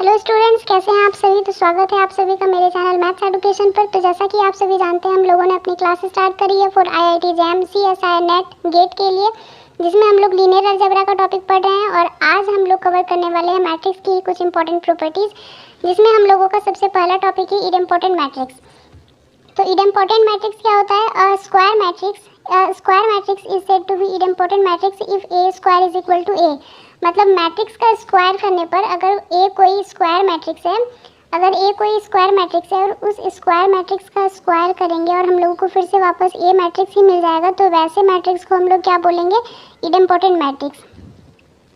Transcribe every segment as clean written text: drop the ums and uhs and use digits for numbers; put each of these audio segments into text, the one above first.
Hello students, कैसे हैं आप सभी। तो स्वागत है आप सभी का मेरे चैनल मैथ्स एजुकेशन पर। तो जैसा कि आप सभी जानते हैं, हम लोगों ने अपनी क्लास स्टार्ट करी है for IIT JAM CSIR NET GATE के लिए, जिसमें हम लोग लीनियर अलजेब्रा का टॉपिक पढ़ रहे हैं। और आज हम लोग कवर करने वाले हैं मैट्रिक्स की कुछ इंपॉर्टेंट प्रॉपर्टीज़, जिसमें हम लोगों का सबसे पहला टॉपिक है इडेम्पोर्टेंट मैट्रिक्स। तो इडेम्पोर्टेंट मैट्रिक्स क्या होता है? Square matrix. Square matrix is said to be idempotent matrix if A square is equal to A. मतलब मैट्रिक्स का स्क्वायर करने पर अगर ए कोई स्क्वायर मैट्रिक्स है, अगर ए कोई स्क्वायर मैट्रिक्स है और उस स्क्वायर मैट्रिक्स का स्क्वायर करेंगे और हम लोगों को फिर से वापस ए मैट्रिक्स ही मिल जाएगा, तो वैसे मैट्रिक्स को हम लोग क्या बोलेंगे? Idempotent matrix.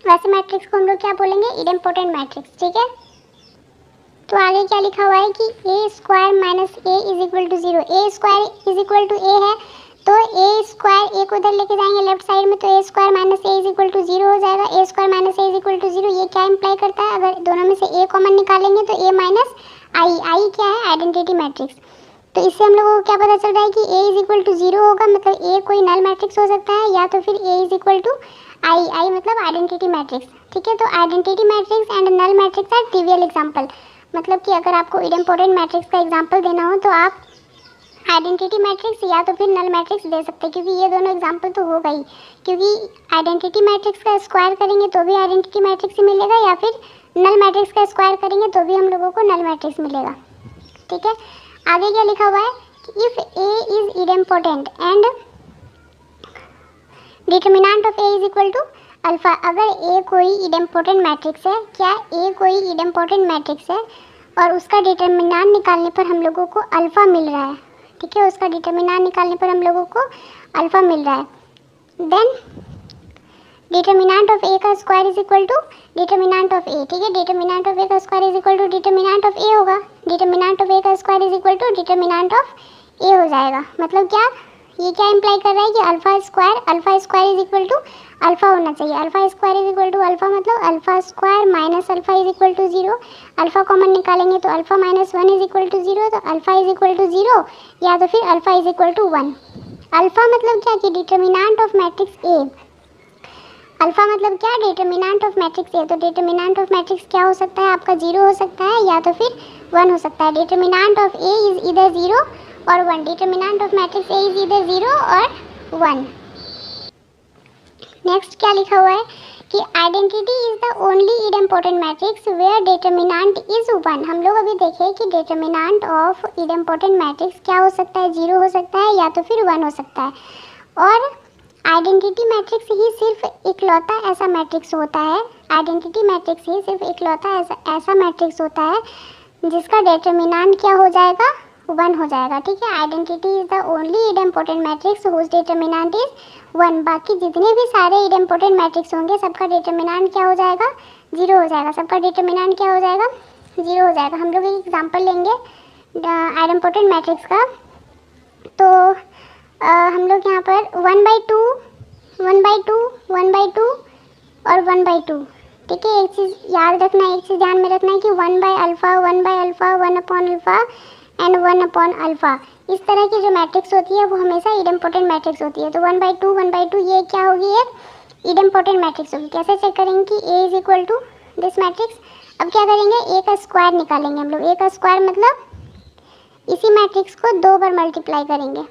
वैसे मैट्रिक्स को हम लोग क्या बोलेंगे? Idempotent matrix. ठीक है, तो आगे क्या लिखा हुआ है कि A square minus A is equal to 0। A square is equal to A है, तो ए स्क्वायर ए को उधर लेके जाएंगे लेफ्ट साइड में, तो A square minus A is equal to 0 हो जाएगा। A square minus A is equal to 0 ये क्या इंप्लाई करता है? अगर दोनों में से ए कॉमन निकालेंगे तो ए माइनस आई। आई क्या है? Identity matrix. तो इससे हम लोगों को क्या पता चल रहा है कि ए इज इक्वल टू 0 होगा, मतलब ए कोई नल मैट्रिक्स हो सकता है, या तो फिर A is equal to I. I मतलब आइडेंटिटी मैट्रिक्स। ठीक है, तो identity matrix and null matrix are trivial example. मतलब कि अगर आपको इडेम्पोर्टेंट मैट्रिक्स का एग्जाम्पल देना हो तो आप आइडेंटिटी मैट्रिक्स या तो फिर नल मैट्रिक्स दे सकते हैं, क्योंकि ये दोनों एग्जाम्पल तो हो गई। क्योंकि आइडेंटिटी मैट्रिक्स का स्क्वायर करेंगे तो भी आइडेंटिटी मैट्रिक्स ही मिलेगा, या फिर नल मैट्रिक्स का स्क्वायर करेंगे तो भी हम लोगों को नल मैट्रिक्स मिलेगा। ठीक है, आगे क्या लिखा हुआ है कि if A is idempotent and determinant of A is equal to alpha. अगर ए कोई इडेम्पोर्टेंट मैट्रिक्स है, क्या ए कोई इडेम्पोर्टेंट मैट्रिक्स है और उसका डिटर्मिनेंट निकालने पर हम लोगों को अल्फ़ा मिल रहा है। ठीक है, उसका डिटर्मिनेंट निकालने पर हम लोगों को अल्फ़ा मिल रहा है, देन डिटर्मिनेंट ऑफ ए का square is equal to determinant of A. ठीक है, डिटर्मिनेंट ऑफ ए का square is equal to determinant of A होगा। डिटर्मिनेंट ऑफ ए का square is equal to determinant of A हो जाएगा। मतलब क्या ये क्या इंप्लाई कर रहा है कि alpha square is equal to alpha होना चाहिए। Alpha square is equal to alpha मतलब alpha square minus alpha is equal to 0। Alpha common निकालेंगे तो alpha minus 1 is equal to 0, तो अल्फा इज इक्वल टू 0 या तो फिर alpha is equal to 1। Alpha मतलब क्या कि determinant of matrix A. Alpha मतलब क्या? Determinant of matrix A. तो डिटर्मिनेंट ऑफ मैट्रिक्स क्या हो सकता है आपका? 0 हो सकता है या तो फिर 1 हो सकता है। डिटर्मिनेंट ऑफ ए इज इधर 0 और 1। Determinant of matrix A is इधर 0 और 1। नेक्स्ट क्या लिखा हुआ है कि identity is the only idempotent matrix where determinant is 1। हम लोग अभी देखें कि डिटर्मिनेंट ऑफ इडेम्पोर्टेंट मैट्रिक्स क्या हो सकता है? 0 हो सकता है या तो फिर 1 हो सकता है। और आइडेंटिटी मैट्रिक्स ही सिर्फ इकलौता ऐसा मैट्रिक्स होता है, आइडेंटिटी मैट्रिक्स ही सिर्फ इकलौता ऐसा मैट्रिक्स होता है जिसका डिटर्मिनेंट क्या हो जाएगा? 1 हो जाएगा। ठीक है, identity is the only idempotent matrix whose determinant is 1। बाकी जितने भी सारे इडेम्पोर्टेंट मैट्रिक्स होंगे सबका डिटर्मिनेंट क्या हो जाएगा? 0 हो जाएगा। सबका डिटर्मिनेंट क्या हो जाएगा? 0 हो जाएगा। हम लोग एक एग्जांपल लेंगे आइडेम्पोर्टेंट मैट्रिक्स का। तो हम लोग यहाँ पर 1/2, 1/2, 1/2 और 1/2। ठीक है, एक चीज़ याद रखना है, एक चीज़ ध्यान में रखना है कि 1/अल्फ़ा, 1/अल्फ़ा, 1/अल्फ़ा एंड 1/अल्फ़ा, इस तरह की जो मैट्रिक्स होती है वो हमेशा इडेम्पोर्टेंट मैट्रिक्स होती है। तो 1/2, 1/2 ये क्या होगी? एक इडेम्पोर्टेंट मैट्रिक्स होगी। कैसे चेक करेंगे कि A is equal to this matrix? अब क्या करेंगे? ए का स्क्वायर निकालेंगे हम लोग। ए का स्क्वायर मतलब इसी मैट्रिक्स को 2 बार मल्टीप्लाई करेंगे।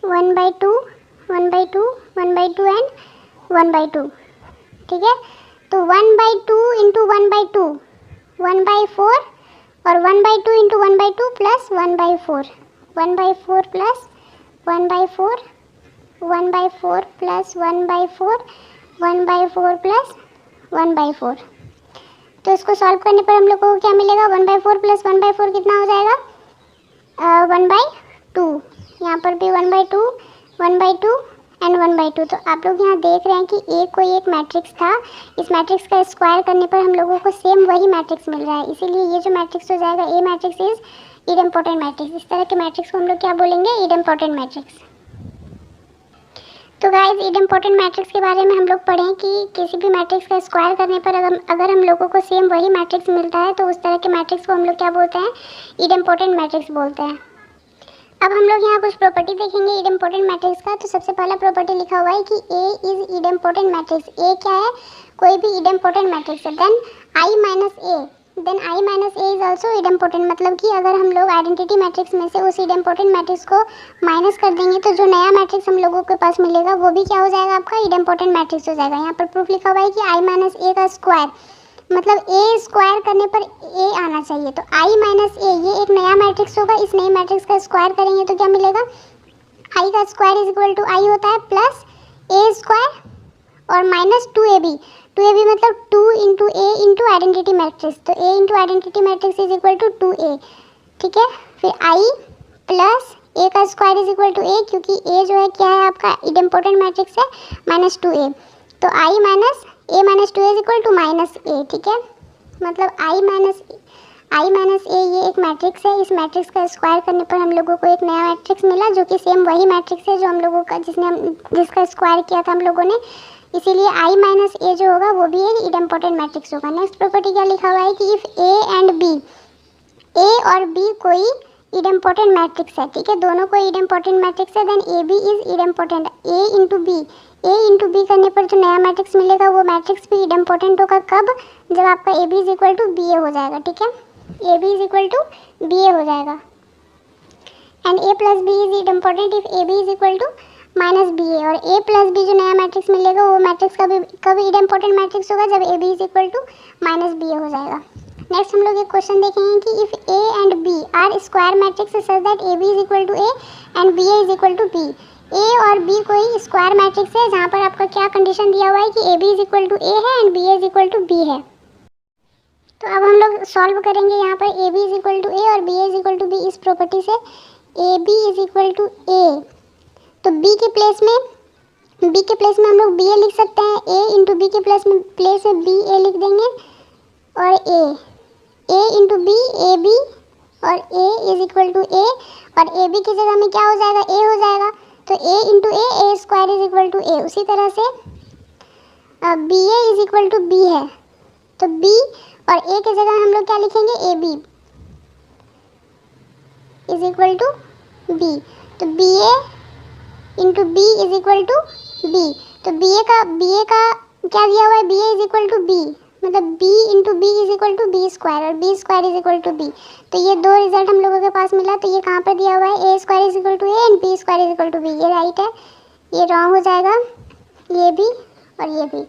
1/2, 1/2, 1/2 एंड 1/2। ठीक है, तो 1/2 इंटू 1/2 1/4 और 1/2 into 1/2 plus 1/4, 1/4 plus 1/4, 1/4 plus 1/4, 1/4 plus 1/4। तो इसको सॉल्व करने पर हम लोग को क्या मिलेगा? 1/4 प्लस 1/4 कितना हो जाएगा? 1/2। यहाँ पर भी 1/2, 1/2 एंड 1/2। तो आप लोग यहाँ देख रहे हैं कि ए कोई एक मैट्रिक्स था, इस मैट्रिक्स का स्क्वायर करने पर हम लोगों को सेम वही मैट्रिक्स मिल रहा है, इसीलिए ये जो मैट्रिक्स हो जाएगा ए मैट्रिक्स इज इडेम्पोर्टेंट मैट्रिक्स। इस तरह के मैट्रिक्स को हम लोग क्या बोलेंगे? Idempotent matrix. तो गाइस, इडेम्पोर्टेंट मैट्रिक्स के बारे में हम लोग पढ़ें कि किसी भी मैट्रिक्स का स्क्वायर करने पर अगर हम लोगों को सेम वही मैट्रिक्स मिलता है तो उस तरह के मैट्रिक्स को हम लोग क्या बोलते हैं? इडेम्पोर्टेंट मैट्रिक्स बोलते हैं। अब हम लोग यहाँ कुछ प्रॉपर्टी देखेंगे इडेम्पोर्टेंट मैट्रिक्स का। तो सबसे पहला प्रॉपर्टी लिखा हुआ है कि ए इज इडेम्पोर्टेंट मैट्रिक्स। ए क्या है? कोई भी इडेम्पोटेंट मैट्रिक्स है, then I minus A is also idempotent. मतलब कि अगर हम लोग आइडेंटिटी मैट्रिक्स में से उस इडेम्पोटेंट मैट्रिक्स को माइनस कर देंगे तो जो नया मैट्रिक्स हम लोगों के पास मिलेगा वो भी क्या हो जाएगा, आपका इडेम्पोटेंट मैट्रिक्स हो जाएगा। यहाँ पर प्रूफ लिखा हुआ है कि आई माइनस ए का स्क्वायर, मतलब ए स्क्वायर करने पर ए आना चाहिए। तो आई माइनस ए ये एक नया मैट्रिक्स होगा, इस नए मैट्रिक्स का स्क्वायर करेंगे तो क्या मिलेगा, आई का square is equal to I होता है प्लस ए स्क्वायर और माइनस 2ab। 2ab मतलब 2 into A into identity matrix, तो A into identity matrix is equal to 2a, ठीक है। फिर आई प्लस ए का square is equal to A, क्योंकि ए जो है क्या है आपका इडेम्पोटेंट मैट्रिक्स है, माइनस 2a। तो I minus A minus 2 is equal to minus A, ठीक है। मतलब आई माइनस ए ये एक मैट्रिक्स है, इस मैट्रिक्स का स्क्वायर करने पर हम लोगों को एक नया मैट्रिक्स मिला जो कि सेम वही मैट्रिक्स है जो हम लोगों का जिसका स्क्वायर किया था हम लोगों ने, इसीलिए आई माइनस ए जो होगा वो भी एक इडेम्पोटेंट मैट्रिक्स होगा। नेक्स्ट प्रॉपर्टी क्या लिखा हुआ है कि if A and B, A और बी कोई इडेम्पोटेंट मैट्रिक्स है, ठीक है, दोनों कोई इडेम्पोटेंट मैट्रिक्स है, then A B is idempotent. A into B करने पर जो नया मैट्रिक्स मिलेगा वो मैट्रिक्स भी इडेम्पोटेंट होगा, कब, जब आपका A B is equal to B A हो जाएगा, ठीक है, A B is equal to B A हो जाएगा। And A plus B is idempotent if A B is equal to minus B A, और ए प्लस बी जो नया matrix मिलेगा वो मैट्रिक्स कब इडेम्पोटेंट मैट्रिक्स होगा, जब A B is equal to minus B A हो जाएगा। नेक्स्ट हम लोग एक क्वेश्चन देखेंगे कि if A and B are square matrix such that A B is equal to A and B A is equal to B. A और B कोई square matrix है जहाँ पर आपका क्या कंडीशन दिया हुआ है कि A B is equal to A है and B A is equal to B है। तो अब हम लोग सॉल्व करेंगे यहाँ पर A B is equal to A और B A is equal to B इस प्रॉपर्टी से। A B is equal to A, तो बी के प्लेस में हम लोग बी ए लिख सकते हैं, ए इंटू बी के प्लेस में बी ए लिख देंगे और ए इंटू बी ए बी और ए इज इक्वल टू ए, और ए बी की जगह में क्या हो जाएगा, ए हो जाएगा, तो A into A square is equal to A. उसी तरह से B A is equal to B है, तो बी और ए की जगह हम लोग क्या लिखेंगे, A B is equal to B, तो B A into B is equal to B. तो बी ए का क्या दिया हुआ है, B A is equal to B, मतलब B into B is equal to B square और B square is equal to B. तो ये दो रिजल्ट हम लोगों के पास मिला, तो ये कहाँ पर दिया हुआ है, A square is equal to A and B square is equal to B, ये राइट है, ये रॉन्ग हो जाएगा, ये भी और ये भी।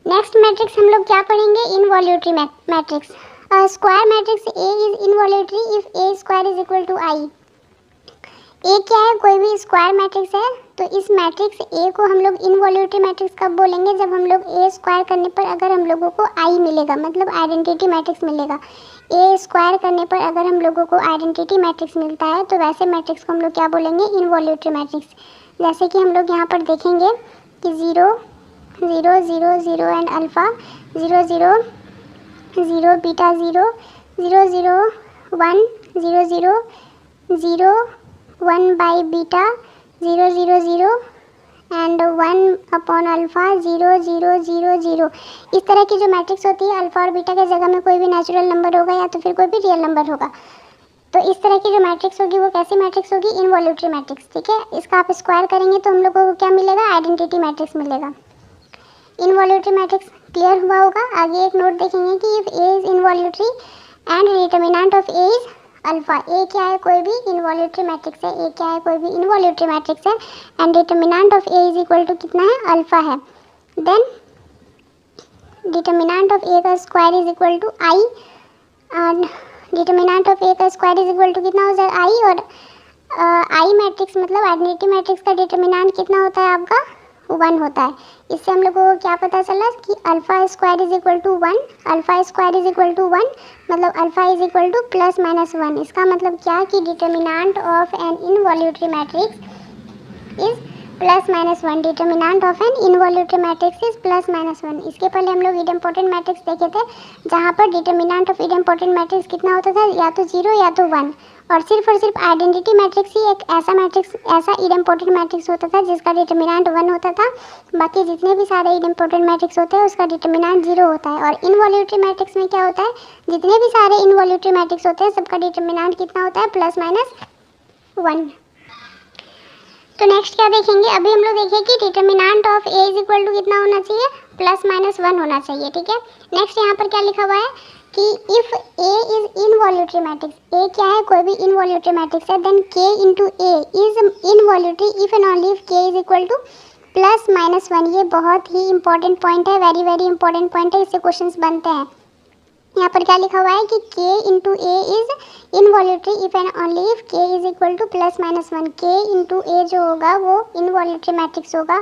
नेक्स्ट मैट्रिक्स हम लोग क्या पढ़ेंगे, involutory matrix. Square matrix A is involutory if A square is equal to I. A क्या है, कोई भी स्क्वायर मैट्रिक्स है, तो इस मैट्रिक्स ए को हम लोग इनवॉल्यूटरी मैट्रिक्स कब बोलेंगे, जब हम लोग ए स्क्वायर करने पर अगर हम लोगों को आई मिलेगा, मतलब आइडेंटिटी मैट्रिक्स मिलेगा। ए स्क्वायर करने पर अगर हम लोगों को आइडेंटिटी मैट्रिक्स मिलता है तो वैसे मैट्रिक्स को हम लोग क्या बोलेंगे, इनवॉल्यूटरी मैट्रिक्स। जैसे कि हम लोग यहाँ पर देखेंगे कि 0 0 0 0 and alpha 0 0 0 beta 0 0 0 1 0 0 0 1 by beta 0 0 0 and 1 upon alpha 0 0 0 0। इस तरह की जो मैट्रिक्स होती है, अल्फ़ा और बीटा के जगह में कोई भी नेचुरल नंबर होगा या तो फिर कोई भी रियल नंबर होगा। तो इस तरह की जो मैट्रिक्स होगी वो कैसी मैट्रिक्स होगी, इनवॉल्यूटरी मैट्रिक्स, ठीक है। इसका आप स्क्वायर करेंगे तो हम लोगों को क्या मिलेगा, आइडेंटिटी मैट्रिक्स मिलेगा। इनवॉल्यूटरी मैट्रिक्स क्लियर हुआ होगा। आगे एक नोट देखेंगे कि if A is involutory and determinant of A is alpha. A क्या है, कोई भी इनवॉल्यूटरी मैट्रिक्स है, ए क्या है, कोई भी इनवॉल्यूटरी मैट्रिक्स है and determinant of A is equal to कितना है, अल्फा है। देन डिटरमिनेंट ऑफ ए का square is equal to I, and determinant of A का स्क्वायर इज इक्वल टू कितना हो जाएगा, आई, और आई मैट्रिक्स मतलब आइडेंटिटी मैट्रिक्स का डिटरमिनेंट कितना होता है आपका, 1 होता है। इससे हम लोगों को क्या पता चला कि alpha square is equal to 1, alpha square is equal to 1 मतलब alpha is equal to plus minus 1। इसका मतलब क्या कि determinant of an involutory matrix is plus minus 1। Determinant of an involutory matrix is plus minus 1। इसके पहले हम लोग इडेम्पोटेंट matrix देखे थे जहाँ पर डिटरमिनेंट ऑफ इडेम्पोटेंट मैट्रिक्स कितना होता था, या तो 0 या तो 1, और सिर्फ आइडेंटिटी मैट्रिक्स ही एक ऐसा इडेम्पोटेंट मैट्रिक्स होता था जिसका डिटरमिनेंट 1 होता था। बाकी जितने भी सारे इडेम्पोटेंट मैट्रिक्स होते हैं उसका डिटरमिनेंट 0 होता है। और इनवॉल्यूटरी मैट्रिक्स में क्या होता है, जितने भी सारे इनवॉल्यूटरी मैट्रिक्स होते हैं सबका डिटरमिनेंट कितना होता है, प्लस माइनस 1। तो नेक्स्ट क्या देखेंगे, अभी हम लोग देखें कि determinant of A is equal to कितना होना चाहिए, +-1 होना चाहिए, ठीक है। नेक्स्ट यहाँ पर क्या लिखा हुआ है कि if A is involutory matrix, A क्या है, कोई भी इनवॉल्यूटरी मैट्रिक्स है, then K into A is involutory if and only if K is equal to +-1। ये बहुत ही इंपॉर्टेंट पॉइंट है, वेरी वेरी इंपॉर्टेंट पॉइंट है, इससे क्वेश्चंस बनते हैं। यहाँ पर क्या लिखा हुआ है कि k into A is involutory if and only if k is equal to +-1। k into A जो होगा वो इनवॉल्यूटरी मैट्रिक्स होगा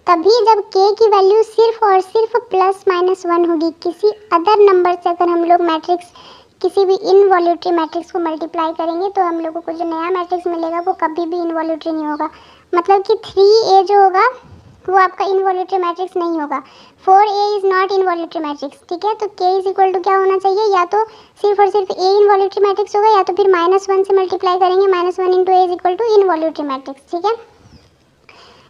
तभी जब k की वैल्यू सिर्फ और सिर्फ +-1 होगी। किसी अदर नंबर से अगर हम लोग मैट्रिक्स किसी भी इनवॉल्यूटरी मैट्रिक्स को मल्टीप्लाई करेंगे तो हम लोगों को जो नया मैट्रिक्स मिलेगा वो कभी भी इनवॉल्यूटरी नहीं होगा। मतलब कि 3a जो होगा वो आपका इनवॉल्यूटरी मैट्रिक्स नहीं होगा। 4a is not involutory matrix, ठीक है। तो k इज इक्वल टू क्या होना चाहिए, या तो सिर्फ और सिर्फ a इनवॉल्यूटरी मैट्रिक्स होगा या तो फिर -1 से मल्टीप्लाई करेंगे, -1 into a is equal to involutory matrix, ठीक है।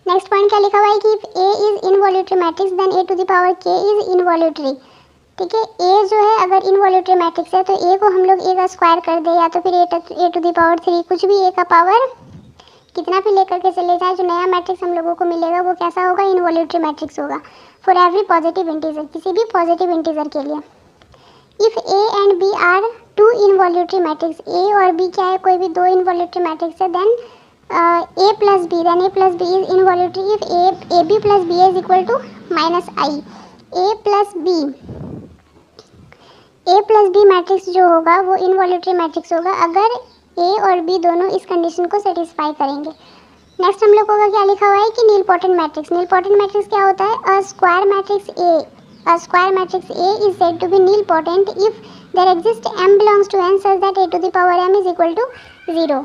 नेक्स्ट पॉइंट क्या लिखा हुआ है कि if a is involutory matrix then a to the power k is involutory, ठीक है। a जो है अगर इनवॉल्यूटरी मैट्रिक्स है तो a को हम लोग a का स्क्वायर कर दे या तो फिर a टू द पावर 3, कुछ भी a का पावर कितना भी लेकर के चले जाए, जो नया मैट्रिक्स हम लोगों को मिलेगा वो कैसा होगा, इनवॉल्यूटरी मैट्रिक्स होगा फॉर एवरी पॉजिटिव इंटीजर, किसी भी पॉजिटिव इंटीजर के लिए। If A and B are two involutory matrix, A और बी क्या है, कोई भी दो इनवॉल्यूटरी मैट्रिक्स है, then a plus B is involutory if A B plus B is equal to -i। A plus B matrix जो होगा वो इनवॉल्यूटरी मैट्रिक्स होगा अगर ए और बी दोनों इस कंडीशन को सेटिस्फाई करेंगे। नेक्स्ट हम लोगों का क्या लिखा हुआ है कि नीलपोटेंट मैट्रिक्स। नीलपोटेंट मैट्रिक्स क्या होता है, a square matrix A is said to be nilpotent if there exist m belongs to n such that a to the power m is equal to 0।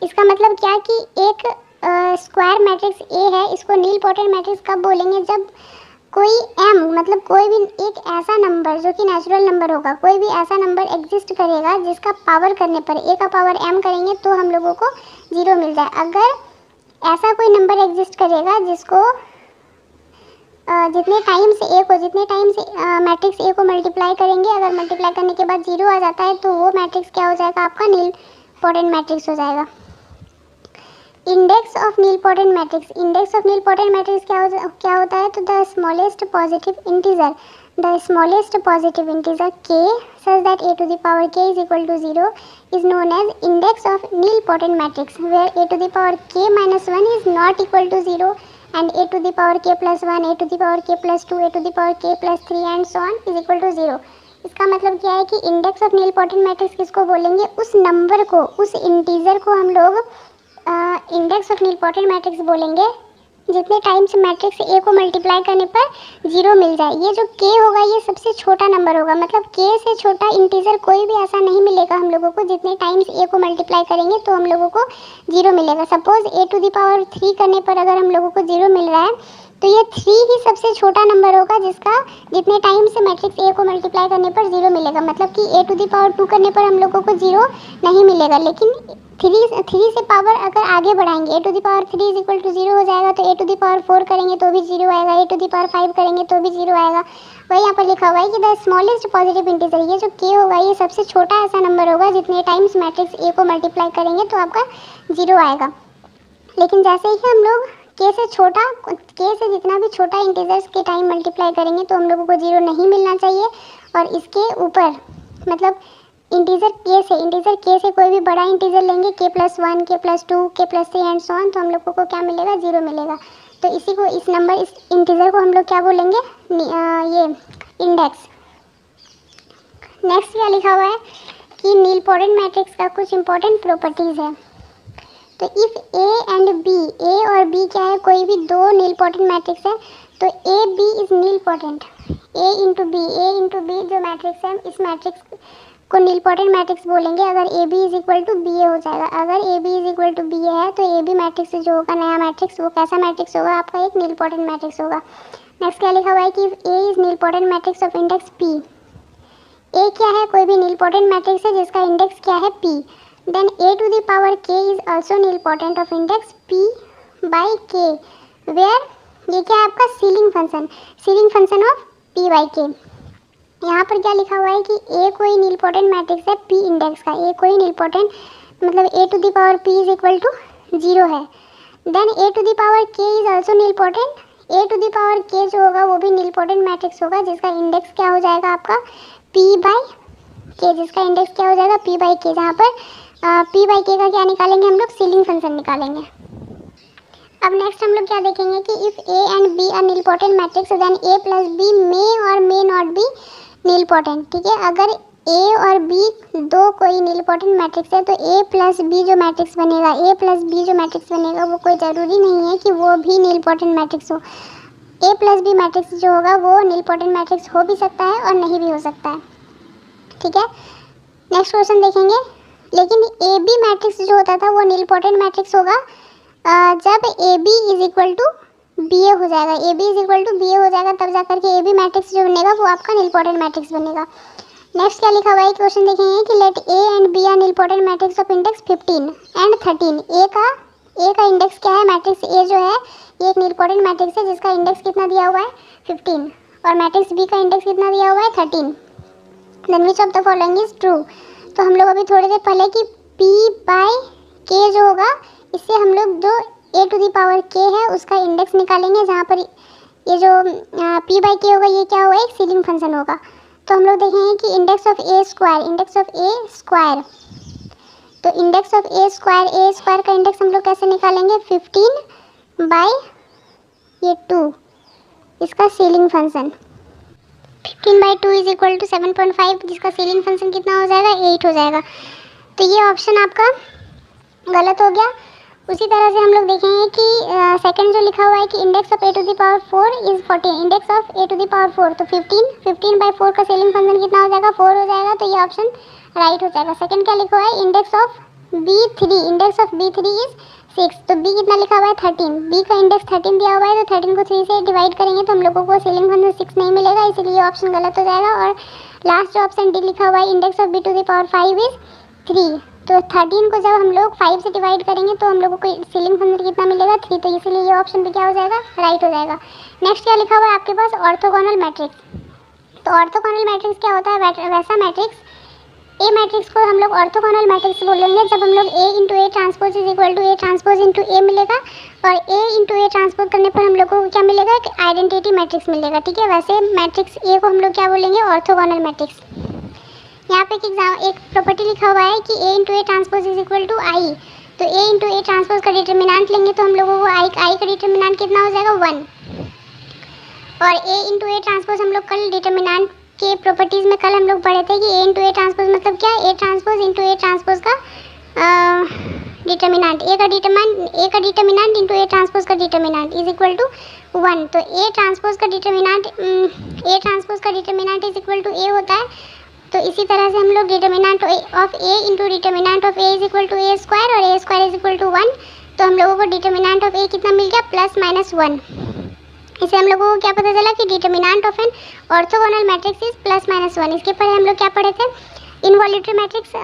इसका मतलब क्या कि एक स्क्वायर मैट्रिक्स ए है, इसको नीलपोटेंट मैट्रिक्स कब बोलेंगे, जब कोई m मतलब कोई भी एक ऐसा नंबर जो कि नेचुरल नंबर होगा, कोई भी ऐसा नंबर एग्जिस्ट करेगा जिसका पावर करने पर a का पावर m करेंगे तो हम लोगों को 0 मिल जाए। अगर ऐसा कोई नंबर एग्जिस्ट करेगा जिसको जितने टाइम से मैट्रिक्स a को मल्टीप्लाई करेंगे, अगर मल्टीप्लाई करने के बाद 0 आ जाता है तो वो मैट्रिक्स क्या हो जाएगा, आपका नीलपोटेंट मैट्रिक्स हो जाएगा। Index of nilpotent matrix, index of nilpotent matrix क्या होता है, तो the smallest positive integer k such that a to the power k is equal to 0 is known as index of nilpotent matrix, where a to the power k minus 1 is not equal to 0 and a to the power k plus 1, a to the power k plus 2, a to the power k plus 3 and so on is equal to 0। इसका मतलब क्या है कि index of nilpotent matrix किसको बोलेंगे, उस number को, उस इंटीजर को हम लोग इंडेक्स ऑफ नीलपोटेंट मैट्रिक्स बोलेंगे जितने टाइम्स मैट्रिक्स ए को मल्टीप्लाई करने पर 0 मिल जाए। ये जो k होगा ये सबसे छोटा नंबर होगा, मतलब k से छोटा इंटीजर कोई भी ऐसा नहीं मिलेगा हम लोगों को, जितने टाइम्स a को मल्टीप्लाई करेंगे तो हम लोगों को 0 मिलेगा। Suppose a to the power 3 करने पर अगर हम लोगों को 0 मिल रहा है तो ये 3 ही सबसे छोटा नंबर होगा जिसका जितने टाइम से मैट्रिक्स a को मल्टीप्लाई करने पर 0 मिलेगा। मतलब कि a टू द पावर 2 करने पर हम लोगों को 0 नहीं मिलेगा, लेकिन 3 से पावर अगर आगे बढ़ाएंगे a to the power 3 is equal to 0 हो जाएगा, तो a टू द पावर 4 करेंगे तो भी 0 आएगा, a टू द पावर 5 करेंगे तो भी 0 आएगा। वही यहाँ पर लिखा हुआ है कि द स्मॉलेस्ट पॉजिटिव इंटीजर, ये जो k होगा ये सबसे छोटा ऐसा नंबर होगा जितने टाइम्स मैट्रिक्स a को मल्टीप्लाई करेंगे तो आपका 0 आएगा। लेकिन जैसे ही हम लोग k से जितना भी छोटा इंटीजर्स के टाइम मल्टीप्लाई करेंगे तो हम लोगों को 0 नहीं मिलना चाहिए। और इसके ऊपर मतलब इंटीजर k से कोई भी बड़ा इंटीजर लेंगे, k plus 1, k plus 2, k plus 3 and so on, तो हम लोगों को क्या मिलेगा, 0 मिलेगा। तो इस इंटीजर को हम लोग क्या बोलेंगे, ये इंडेक्स। नेक्स्ट क्या लिखा हुआ है कि नीलपोटेंट मैट्रिक्स का कुछ इंपॉर्टेंट प्रॉपर्टीज़ है। तो इफ़ ए और बी क्या है, कोई भी दो नीलपोटेंट मैट्रिक्स है तो A B is nilpotent, A into B जो मैट्रिक्स है इस मैट्रिक्स को नीलपोटेंट मैट्रिक्स बोलेंगे अगर A B is equal to B A हो जाएगा। अगर A B is equal to B A है तो ए बी मैट्रिक्स जो होगा नया मैट्रिक्स वो कैसा मैट्रिक्स होगा, आपका एक नीलपोटेंट मैट्रिक्स होगा। नेक्स्ट क्या लिखा हुआ है कि A is nilpotent matrix of index P. A क्या है, कोई भी नीलपोटेंट मैट्रिक्स है जिसका इंडेक्स क्या है, P. Then a to the power k is also nilpotent of index p by k, where ये क्या है आपका ceiling function of p by k। यहाँ पर क्या लिखा हुआ है कि a कोई नीलपोटेंट मैट्रिक्स है p इंडेक्स का, a कोई नीलपोटेंट मतलब a to the power p is equal to 0 है। Then a to the power k is also nilpotent A to the power के जो होगा वो भी नीलपोटेंट मैट्रिक्स होगा, जिसका इंडेक्स क्या हो जाएगा आपका पी बाई के, जिसका इंडेक्स क्या हो जाएगा पी बाई के, जहाँ पर पी बाई के का क्या निकालेंगे हम लोग, सीलिंग फंक्शन निकालेंगे। अब नेक्स्ट हम लोग क्या देखेंगे कि if A and B are nilpotent matrix then A plus B may और मे नॉट बी नीलपोटेंट। ठीक है, अगर ए और बी दो कोई नीलपोटेंट मैट्रिक्स है तो ए प्लस बी जो मैट्रिक्स बनेगा, ए प्लस बी जो मैट्रिक्स बनेगा वो कोई ज़रूरी नहीं है कि वो भी नीलपोटेंट मैट्रिक्स हो। ए प्लस बी मैट्रिक्स जो होगा वो नीलपोटेंट मैट्रिक्स हो भी सकता है और नहीं भी हो सकता है। ठीक है, नेक्स्ट क्वेश्चन देखेंगे। लेकिन ए बी मैट्रिक्स जो होता था वो नीलपोटेंट मैट्रिक्स होगा जब A B is equal to B A हो जाएगा, A B is equal to B A हो जाएगा, तब जाकर के ए बी मैट्रिक्स जो बनेगा वो आपका नीलपोटेंट मैट्रिक्स बनेगा। नेक्स्ट क्या लिखा हुआ है क्वेश्चन देखेंगे कि let A and B are nilpotent matrix of index 15 and 13। A का इंडेक्स क्या है, मैट्रिक्स ए जो है ये एक नीलपोटेंट मैट्रिक्स है जिसका इंडेक्स कितना दिया हुआ है 15, और मैट्रिक्स बी का इंडेक्स कितना दिया हुआ है 13। Then which of the following is true. तो हम लोग अभी थोड़ी देर पहले कि पी बाई के जो होगा इससे हम लोग जो ए टू दी पावर के है उसका इंडेक्स निकालेंगे, जहाँ पर ये जो पी बाई के होगा ये क्या होगा, एक सीलिंग फंक्शन होगा। तो हम लोग देखेंगे कि index of A square, index of A square, तो इंडेक्स ऑफ ए स्क्वायर का इंडेक्स हम लोग कैसे निकालेंगे 15 बाई ये 2, इसका ceiling function 15 by 2 is equal to 7.5, जिसका सीलिंग फंक्शन कितना हो जाएगा 8 हो जाएगा। तो ये ऑप्शन आपका गलत हो गया। उसी तरह से हम लोग देखेंगे कि सेकंड जो लिखा हुआ है कि index of A to the power 4 is 14, index of A to the power 4, तो 15 बाई 4 का सेलिंग फंक्शन कितना हो जाएगा 4 हो जाएगा, तो ये ऑप्शन राइट हो जाएगा। सेकंड क्या लिखा हुआ है index of B3, index of B3 is 6, तो B कितना लिखा हुआ है 13, B का इंडेक्स 13 दिया हुआ है, तो 13 को 3 से डिवाइड करेंगे तो हम लोगों को सीलिंग फंक्शन 6 नहीं मिलेगा, इसलिए ऑप्शन गलत हो जाएगा। और लास्ट जो ऑप्शन डी लिखा हुआ है index of B to the power 5 is 3, तो 13 को जब हम लोग 5 से डिवाइड करेंगे तो हम लोगों को सीलिंग फंक्शन कितना मिलेगा 3, तो इसीलिए ये ऑप्शन भी क्या हो जाएगा राइट हो जाएगा। नेक्स्ट क्या लिखा हुआ है आपके पास ऑर्थोगोनल मैट्रिक्स। तो ऑर्थोगोनल मैट्रिक्स क्या होता है, वैसा मैट्रिक्स ए मैट्रिक्स को हम लोग ऑर्थोगोनल मैट्रिक्स बोलेंगे जब हम लोग A into A transpose is equal to A transpose into A मिलेगा, और ए इंटू ए ट्रांसपोज करने पर हम लोग को क्या मिलेगा, एक आइडेंटिटी मैट्रिक्स मिलेगा। ठीक है, वैसे मैट्रिक्स ए को हम लोग क्या बोलेंगे ऑर्थोगोनल मैट्रिक्स। यहाँ पे एक प्रॉपर्टी लिखा हुआ है कि A into A transpose is equal to I, तो ए इंटू ए ट्रांसपोज का डिटर्मिनेंट लेंगे तो हम लोगों को आई का डिटर्मिनेंट कितना हो जाएगा 1, और ए इंटू ए ट्रांसपोज हम लोग कल डिटर्मिनेंट के प्रॉपर्टीज़ में कल हम लोग पढ़े थे कि ए इंटू ए ट्रांसपोज मतलब क्या, A transpose into A transpose का डिटर्मिनेंट, ए का डिटर्मिनेंट इंटू ए ट्रांसपोज का डिटर्मिनेंट इज इक्वल टू 1, तो ए ट्रांसपोज का determinant is equal to A होता है। तो इसी तरह से हम लोग determinant of A into determinant of A is equal to A square, और A square is equal to 1, तो हम लोगों को डिटर्मिनेंट ऑफ ए कितना मिल गया +-1। इसे हम लोगों को क्या पता चला कि determinant of an orthogonal matrix is +-1। इसके पहले हम लोग क्या पढ़े थे, इनवॉल्यूटरी मैट्रिक्स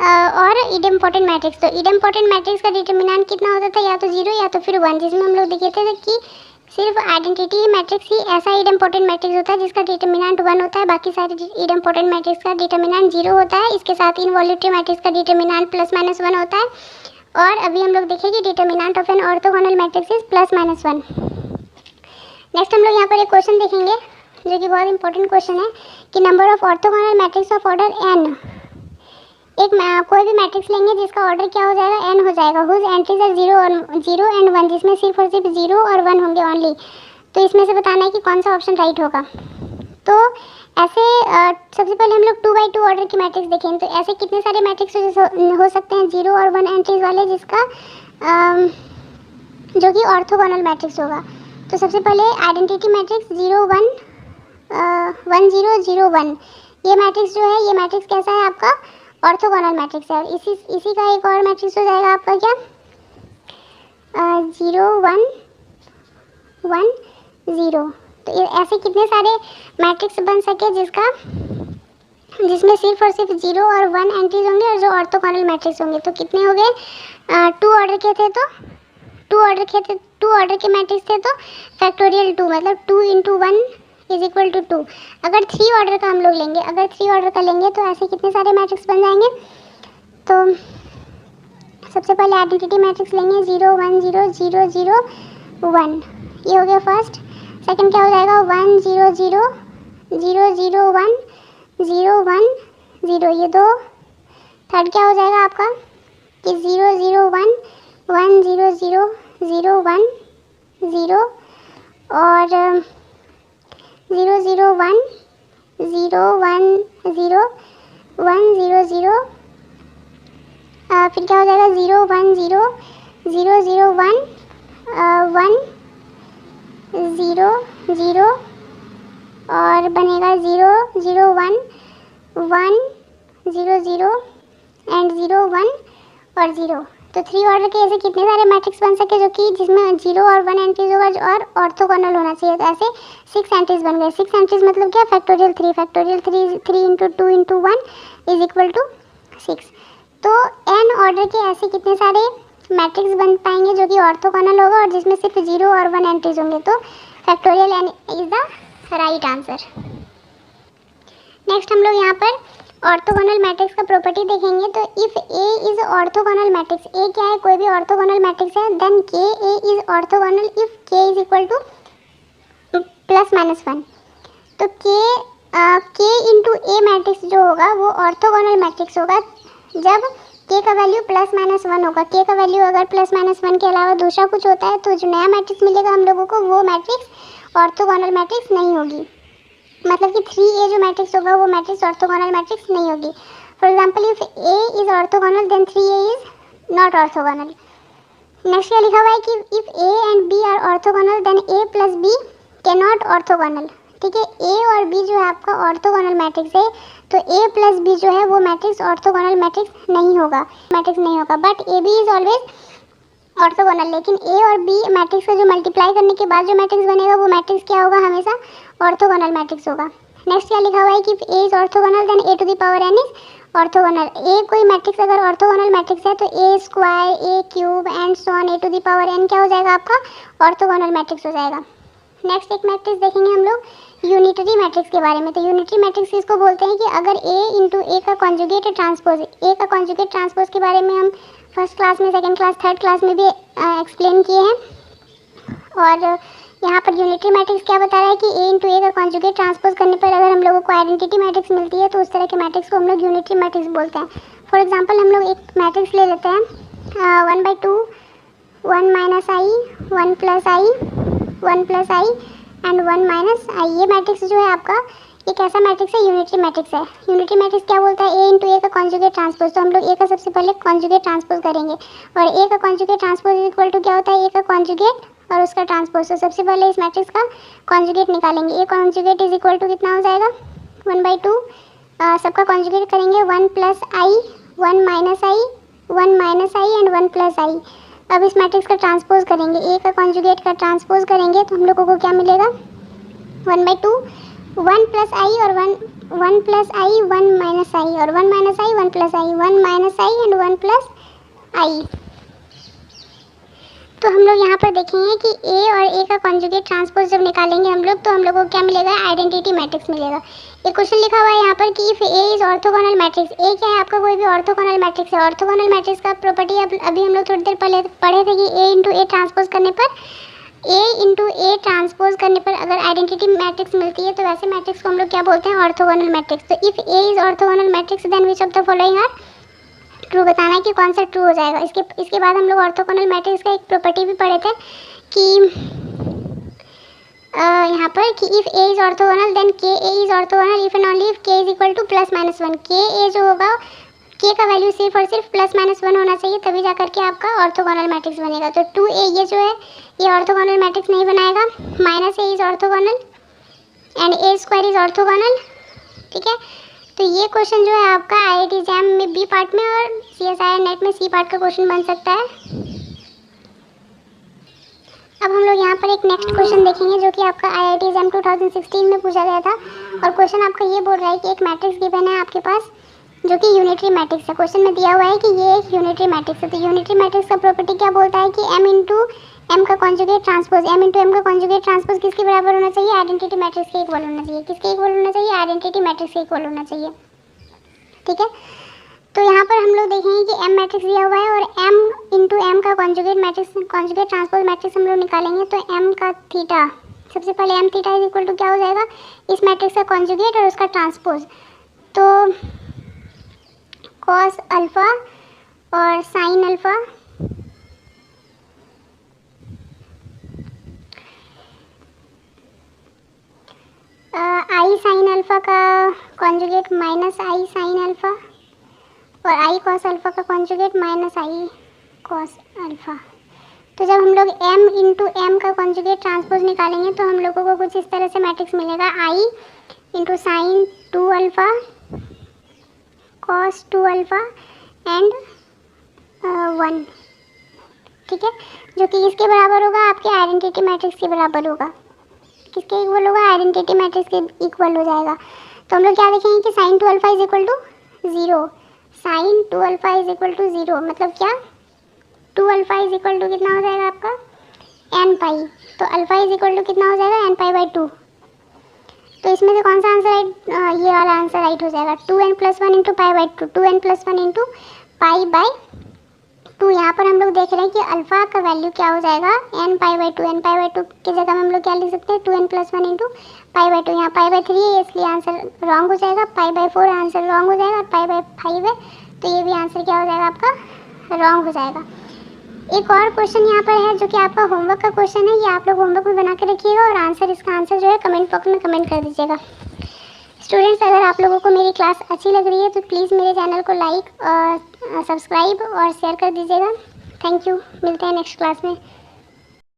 और इडेम्पोटेंट मैट्रिक्स। तो इडेम्पोटेंट मैट्रिक्स का डिटर्मिनेंट कितना होता था, या तो 0 या तो फिर 1, जिसमें हम लोग देखे थे कि सिर्फ आइडेंटिटी मैट्रिक्स ही ऐसा इडेम्पोटेंट मैट्रिक्स होता है जिसका डिटर्मिनेंट 1 होता है, बाकी सारे इडेम्पोटेंट मैट्रिक्स का डिटर्मिनेंट 0 होता है। इसके साथ इनवॉल्यूटरी मैट्रिक्स का डिटर्मिनेंट +-1 होता है। और अभी हम लोग देखेंगे determinant of an orthogonal matrix is +-1। Next हम लोग यहाँ पर एक क्वेश्चन देखेंगे जो कि बहुत इंपॉर्टेंट क्वेश्चन है कि number of orthogonal matrix of order n, एक कोई भी मैट्रिक्स लेंगे जिसका ऑर्डर क्या हो जाएगा n हो जाएगा, हुज एंट्रीज आर 0 एंड 1, जिसमें सिर्फ और सिर्फ 0 और 1 होंगे ओनली। तो इसमें से बताना है कि कौन सा ऑप्शन राइट होगा। तो ऐसे सबसे पहले हम लोग 2x2 ऑर्डर की मैट्रिक्स देखें, तो ऐसे कितने सारे मैट्रिक्स हो सकते हैं 0 और 1 एंट्रीज वाले जिसका जो कि ऑर्थोगोनल मैट्रिक्स होगा। तो सबसे पहले आइडेंटिटी मैट्रिक्स 0 1 1 0 0 1, ये मैट्रिक्स जो है ये मैट्रिक्स कैसा है आपका ऑर्थोगोनल मैट्रिक्स है। इसी का एक और मैट्रिक्स हो जाएगा आपका क्या 0 1 1 0। तो ऐसे कितने सारे मैट्रिक्स बन सके जिसमें सिर्फ और सिर्फ 0 और 1 एंट्रीज होंगे और जो ऑर्थोगोनल मैट्रिक्स होंगे। तो कितने हो गए 2 ऑर्डर के थे, तो 2 ऑर्डर के मैट्रिक्स थे तो फैक्टोरियल 2 मतलब 2 × 1 इज इक्वल टू 2। अगर 3 ऑर्डर का हम लोग लेंगे, अगर 3 ऑर्डर का लेंगे तो ऐसे कितने सारे मैट्रिक्स बन जाएंगे। तो सबसे पहले आइडेंटिटी मैट्रिक्स लेंगे 0 1 0 0 0 1, ये हो गया फर्स्ट। सेकंड क्या हो जाएगा 1 0 0 0 0 1 0 1 0, ये 2। थर्ड क्या हो जाएगा आपका कि 0 0 1 1 0 0 0 1 0 और 0 0 1 0 1 0 1 0 0। फिर क्या हो जाएगा 0 1 0 0 0 1 1 0 0 और बनेगा 0 0 1 1 0 0 एंड 0 1 और 0। तो 3 ऑर्डर के ऐसे कितने सारे मैट्रिक्स बन सके जो कि जिसमें 0 और 1 एंट्रीज होगा और ऑर्थोगोनल होना चाहिए। तो ऐसे 6 एंट्रीज बन गए। 6 एंट्रीज मतलब क्या, factorial 3 3 into 2 into 1 is equal to 6। तो n ऑर्डर के ऐसे कितने सारे मैट्रिक्स बन पाएंगे जो कि ऑर्थोगोनल होगा और जिसमें सिर्फ 0 और 1 एंट्रीज होंगे। तो factorial n is the right answer. Next हम लोग यहाँ पर ऑर्थोगोनल मैट्रिक्स का प्रॉपर्टी देखेंगे। तो if A is orthogonal matrix, A क्या है, कोई भी ऑर्थोगोनल मैट्रिक्स है, then K A is orthogonal if K is equal to ±1। तो K इंटू A मैट्रिक्स जो होगा वो ऑर्थोगोनल मैट्रिक्स होगा जब K का वैल्यू ±1 होगा। K का वैल्यू अगर +-1 के अलावा दूसरा कुछ होता है तो जो नया मैट्रिक्स मिलेगा हम लोगों को वो मैट्रिक्स ऑर्थोगोनल मैट्रिक्स नहीं होगी। मतलब कि 3A जो मैट्रिक्स होगा वो मैट्रिक्स ऑर्थोगोनल मैट्रिक्स नहीं होगी। For example if A is orthogonal then 3A is not orthogonal. Next क्या लिखा हुआ है कि if A and B are orthogonal then A plus B can not orthogonal. ठीक है, A और B जो है आपका ऑर्थोगोनल मैट्रिक्स है तो A प्लस B जो है वो मैट्रिक्स ऑर्थोगोनल मैट्रिक्स नहीं होगा, but AB is always orthogonal. लेकिन A और B मैट्रिक्स का जो मल्टीप्लाई करने के बाद जो मैट्रिक्स बनेगा वो मैट्रिक्स क्या होगा, हमेशा ऑर्थोगोनल मैट्रिक्स होगा। नेक्स्ट क्या लिखा हुआ है कि A is orthogonal then A to the power n is orthogonal. A कोई मैट्रिक्स अगर ऑर्थोगोनल मैट्रिक्स है तो A square A cube and so on A to the power n क्या हो जाएगा आपका ऑर्थोगोनल मैट्रिक्स हो जाएगा। नेक्स्ट एक मैट्रिक्स देखेंगे हम लोग यूनिटरी मैट्रिक्स के बारे में। तो यूनिटरी मैट्रिक्स किसको बोलते हैं कि अगर A इंटू A का कॉन्जुगेट ट्रांसपोज, A का कॉन्जुगेट ट्रांसपोज के बारे में हम फर्स्ट क्लास में, सेकंड क्लास, थर्ड क्लास में भी एक्सप्लेन किए हैं। और यहाँ पर यूनिटरी मैट्रिक्स क्या बता रहा है कि A इंटू A का कॉन्जुगेट ट्रांसपोज करने पर अगर हम लोगों को आइडेंटिटी मैट्रिक्स मिलती है तो उस तरह के मैट्रिक्स को हम लोग यूनिटरी मैट्रिक्स बोलते हैं। फॉर एग्जाम्पल हम लोग एक मैट्रिक्स ले लेते हैं 1/2 1 minus I 1 plus I 1 plus I and 1 minus I. ये मैट्रिक्स जो है आपका एक ऐसा मैट्रिक्स है, यूनिटरी मैट्रिक्स है। यूनिटरी मैट्रिक्स क्या बोलता है, A इंटू A का कॉन्जुगेट ट्रांसपोज। तो हम लोग A का सबसे पहले कॉन्जुगेट ट्रांसपोज करेंगे और A का कॉन्जुगेट ट्रांसपोज इक्वल टू क्या होता है, A का कॉन्जुगेट और उसका ट्रांसपोज। तो सबसे पहले इस मैट्रिक्स का कॉन्जुगेट निकालेंगे। A conjugate is equal to कितना हो जाएगा 1/2, सबका कॉन्जुगेट करेंगे 1 plus I 1 minus I 1 minus I and 1 plus I. अब इस मैट्रिक्स का ट्रांसपोज करेंगे, A का कॉन्जुगेट का ट्रांसपोज करेंगे तो हम लोगों को क्या मिलेगा 1/2 1 प्लस आई और 1 प्लस आई 1 माइनस आई और 1 minus I 1 plus I 1 minus I and 1 plus I. तो हम लोग यहाँ पर देखेंगे कि A और A का कॉन्जुगेट ट्रांसपोज जब निकालेंगे हम लोग तो हम लोगों को क्या मिलेगा, आइडेंटिटी मैट्रिक्स मिलेगा। एक क्वेश्चन लिखा हुआ है यहाँ पर कि if A is orthogonal matrix, A क्या है आपका कोई भी ऑर्थोगोनल मैट्रिक्स है। ऑर्थोगोनल मैट्रिक्स का प्रॉपर्टी अभी हम लोग थोड़ी देर पहले पढ़े थे कि A इंटू A ट्रांसपोज करने पर अगर आइडेंटिटी मैट्रिक्स मिलती है तो वैसे मैट्रिक्स को हम लोग क्या बोलते हैं, ऑर्थोगोनल मैट्रिक्स। तो if A is orthogonal matrix then which of the following are true, बताना है कि कौन सा ट्रू हो जाएगा। इसके बाद हम लोग ऑर्थोगोनल मैट्रिक्स का एक प्रॉपर्टी भी पढ़े थे कि यहाँ पर कि if A is orthogonal then K A is orthogonal if and only if K is equal to +-1। K A जो होगा K का वैल्यू सिर्फ और सिर्फ +-1 होना चाहिए तभी जा करके आपका ऑर्थोगोनल मैट्रिक्स बनेगा। तो 2A ये जो है ये ऑर्थोगोनल मैट्रिक्स नहीं बनाएगा। -A is orthogonal and A square is orthogonal. ठीक है, तो ये क्वेश्चन जो है आपका IIT एग्जाम में B पार्ट में और CSIR नेट में C पार्ट का क्वेश्चन बन सकता है। अब हम लोग यहाँ पर एक नेक्स्ट क्वेश्चन देखेंगे जो कि आपका IIT एग्जाम 2016 में पूछा गया था और क्वेश्चन आपका ये बोल रहा है कि एक मैट्रिक्स गिवन है आपके पास जो कि यूनिटरी मैट्रिक्स है। क्वेश्चन में दिया हुआ है कि ये एक यूनिटरी मैट्रिक्स है। तो यूनिटरी मैट्रिक्स का प्रॉपर्टी क्या बोलता है कि M इंटू M का conjugate transpose, M into M का कॉन्जुगेट ट्रांसपोज किसके बराबर होना चाहिए, आइडेंटिटी मैट्रिक्स के इक्वल होना चाहिए। किसके इक्वल होना चाहिए, आइडेंटिटी मैट्रिक्स के इक्वल होना चाहिए। ठीक है, तो यहाँ पर हम लोग देखेंगे कि M मैट्रिक्स दिया हुआ है और M इंटू M का conjugate matrix, conjugate transpose matrix हम लोग निकालेंगे। तो M का थीटा सबसे पहले m theta is equal to क्या हो जाएगा, इस मैट्रिक्स का कॉन्जुगेट और उसका ट्रांसपोज, तो कॉस अल्फ़ा और साइन अल्फ़ा आई साइन अल्फ़ा का कॉन्जुगेट माइनस आई साइन अल्फ़ा और आई कॉस अल्फ़ा का conjugate minus I cos alpha. तो जब हम लोग m इंटू एम का कॉन्जुगेट ट्रांसपोज निकालेंगे तो हम लोगों को कुछ इस तरह से मैट्रिक्स मिलेगा, I into sine 2 alpha cos 2 alpha and 1, ठीक है, जो कि इसके बराबर होगा, आपके आइडेंटिटी मैट्रिक्स के बराबर होगा। किसके इक्वल होगा, आइडेंटिटी मैट्रिक्स के इक्वल हो जाएगा। तो हम लोग क्या देखेंगे कि sine 2 alpha is equal to 0, sine 2 alpha is equal to 0 मतलब क्या, 2 अल्फ़ा इज इक्वल टू कितना हो जाएगा आपका n पाई, तो अल्फ़ा इज इक्वल टू कितना हो जाएगा n पाई बाई 2। तो इसमें से कौन सा आंसर राइट, ये वाला आंसर राइट हो जाएगा, 2n plus 1 into pi by 2, 2n plus 1 into pi by 2। यहाँ पर हम लोग देख रहे हैं कि अल्फ़ा का वैल्यू क्या हो जाएगा, n pi by 2, n pi by 2 की जगह में हम लोग क्या लिख सकते हैं, 2n plus 1 into pi by 2। यहाँ पाई बाई 3 है इसलिए आंसर रॉन्ग हो जाएगा, पाई बाई 4 आंसर रॉन्ग हो जाएगा, और पाई बाई 5 है तो ये भी आंसर क्या हो जाएगा आपका रॉन्ग हो जाएगा। एक और क्वेश्चन यहाँ पर है जो कि आपका होमवर्क का क्वेश्चन है, ये आप लोग होमवर्क में बना के रखिएगा और आंसर, इसका आंसर जो है कमेंट बॉक्स में कमेंट कर दीजिएगा। स्टूडेंट्स, अगर आप लोगों को मेरी क्लास अच्छी लग रही है तो प्लीज़ मेरे चैनल को लाइक और सब्सक्राइब और शेयर कर दीजिएगा। थैंक यू, मिलते हैं नेक्स्ट क्लास में।